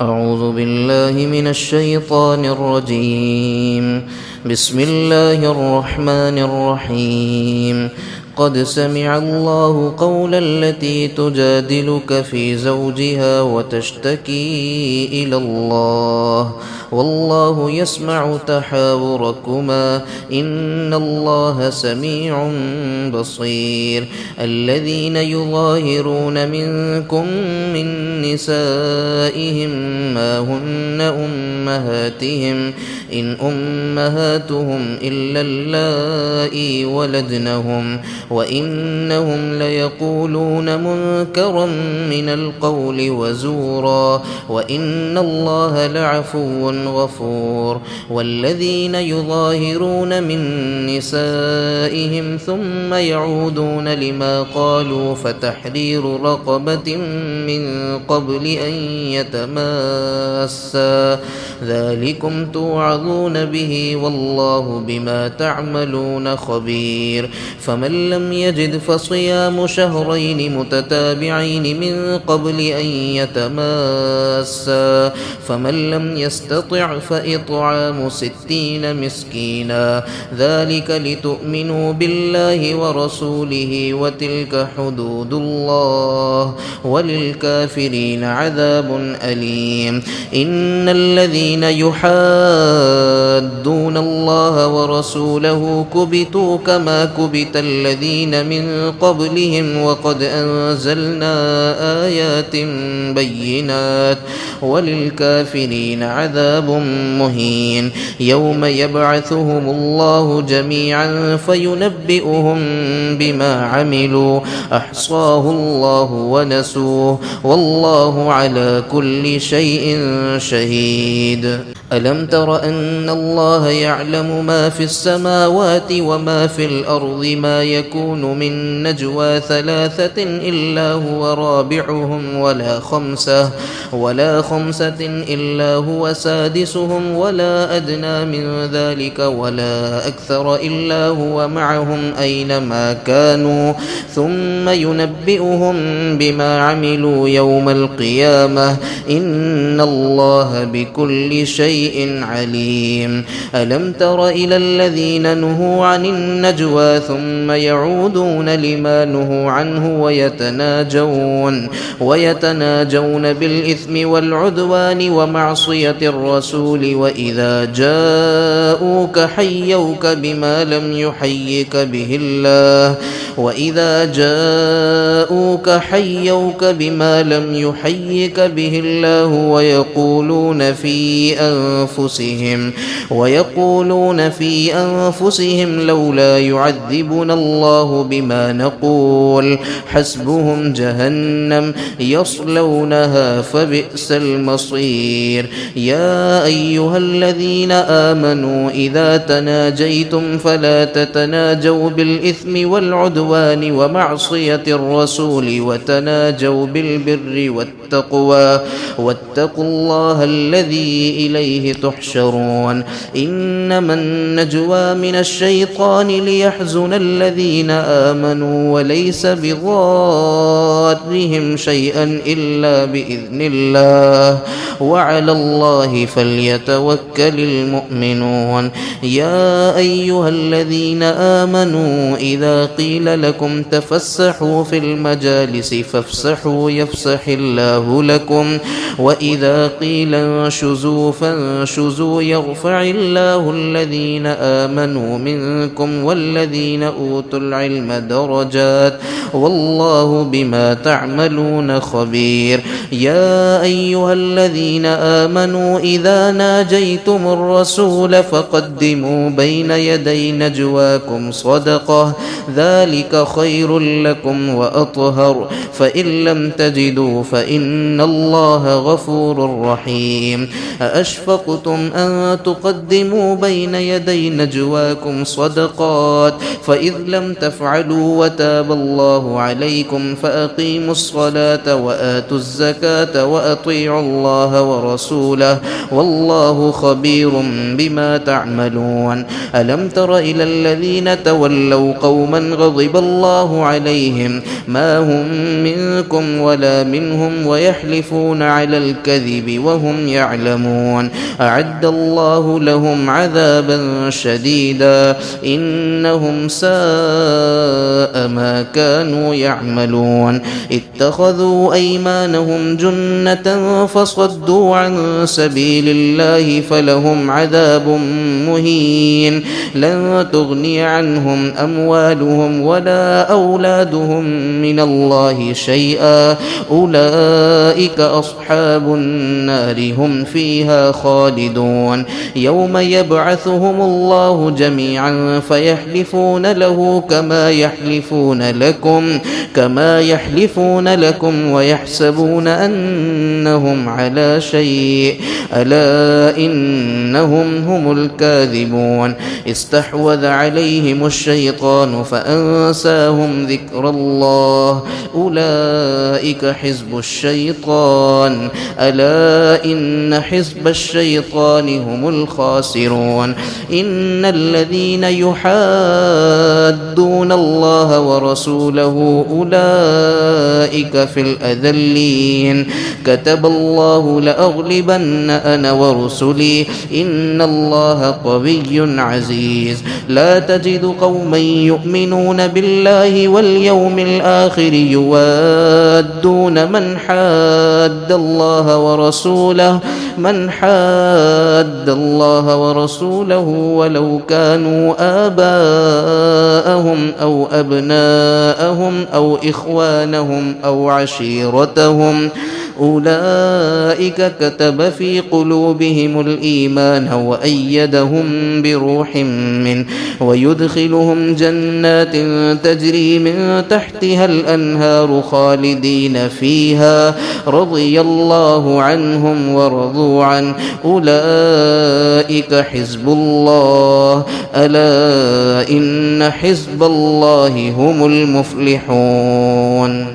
أعوذ بالله من الشيطان الرجيم. بسم الله الرحمن الرحيم. قد سمع الله قول التي تجادلك في زوجها وتشتكي إلى الله والله يسمع تحاوركما إن الله سميع بصير. الذين يظاهرون منكم من نسائهم ما هن أمهاتهم إن أمهاتهم إلا اللائي ولدنهم وإنهم ليقولون منكرا من القول وزورا وإن الله لعفو غفور. والذين يظاهرون من نسائهم ثم يعودون لما قالوا فتحرير رقبة من قبل أن يتماسا ذلكم توعظون به والله بما تعملون خبير. فمن لم يجد فصيام شهرين متتابعين من قبل أن يتماسا فمن لم يستطع فإطعام 60 مسكينا ذلك لتؤمنوا بالله ورسوله وتلك حدود الله وللكافرين عذاب أليم. إن الذين يحادون الله ورسوله كبتوا كما كبت الذين من قبلهم وقد أنزلنا آيات بينات وللكافرين عذاب مهين. يوم يبعثهم الله جميعا فينبئهم بما عملوا أحصاه الله ونسوه والله على كل شيء شهيد. ألم تر أن الله يعلم ما في السماوات وما في الأرض ما يكون من نجوى 3 إلا هو رابعهم ولا خمسة إلا هو سادسهم ولا أدنى من ذلك ولا أكثر إلا هو معهم أينما كانوا ثم ينبئهم بما عملوا يوم القيامة إن الله بكل شيء عليم. ألم تر إلى الذين نهوا عن النجوى ثم يعودون لما نهوا عنه ويتناجون بالإثم والعدوان ومعصية الرسول وإذا جاءوك حيوك بما لم يحيك به الله ويقولون في أنفسهم لولا يعذبنا الله بما نقول حسبهم جهنم يصلونها فبئس المصير. يا أيها الذين آمنوا إذا تناجيتم فلا تتناجوا بالإثم والعدوان ومعصية الرسول وتناجوا بالبر والتقوى واتقوا الله الذي إليه تحشرون. إنما النجوى من الشيطان ليحزن الذين آمنوا وليس بضارهم شيئا إلا بإذن الله وعلى الله فليتوكل المؤمنون. يا أيها الذين آمنوا إذا قيل لكم تفسحوا في المجالس فافسحوا يفسح الله لكم وإذا قيل انشزوا فانشزوا يرفع الله الذين آمنوا منكم والذين أوتوا العلم درجات والله بما تعملون خبير. يا أيها الذين آمنوا إذا ناجيتم الرسول فقدموا بين يدي نجواكم صدقة ذلك خير لكم وأطهر فإن لم تجدوا فإن الله غفور رحيم. أأشفقتم أن تقدموا بين يدي نجواكم صدقات فإذ لم تفعلوا وتاب الله عليكم فأقيموا الصلاة وآتوا الزكاة وأطيعوا الله ورسوله والله خبير بما تعملون. ألم تر إلى الذين تولوا قوما غضب غضب الله عليهم ما هم منكم ولا منهم ويحلفون على الكذب وهم يعلمون أعد الله لهم عذابا شديدا إنهم ساء ما كانوا يعملون اتخذوا أيمانهم جنة فصدوا عن سبيل الله فلهم عذاب مهين لن تغني عنهم أموالهم ولا أولادهم من الله شيئا أولئك أصحاب النار هم فيها خالدون يوم يبعثهم الله جميعا فيحلفون له كما يحلفون لكم ويحسبون أنهم على شيء ألا إنهم هم الكاذبون استحوذ عليهم الشيطان فأنساهم ذكر الله أولئك حزب الشيطان ألا إن حزب الشيطان هم الخاسرون إن الذين يحادون الله ورسوله أولئك في الأذلين كتب الله لأغلبن أنا ورسلي إن الله قوي عزيز لا تجد قوما يؤمنون بالله واليوم الآخر يوادون من حاد الله ورسوله ولو كانوا آباءهم أو أبناءهم أو إخوانهم أو عشيرتهم أولئك كتب في قلوبهم الإيمان وأيدهم بروح منه ويدخلهم جنات تجري من تحتها الأنهار خالدين فيها رضي الله عنهم ورضوا عنه أولئك حزب الله ألا إن حزب الله هم المفلحون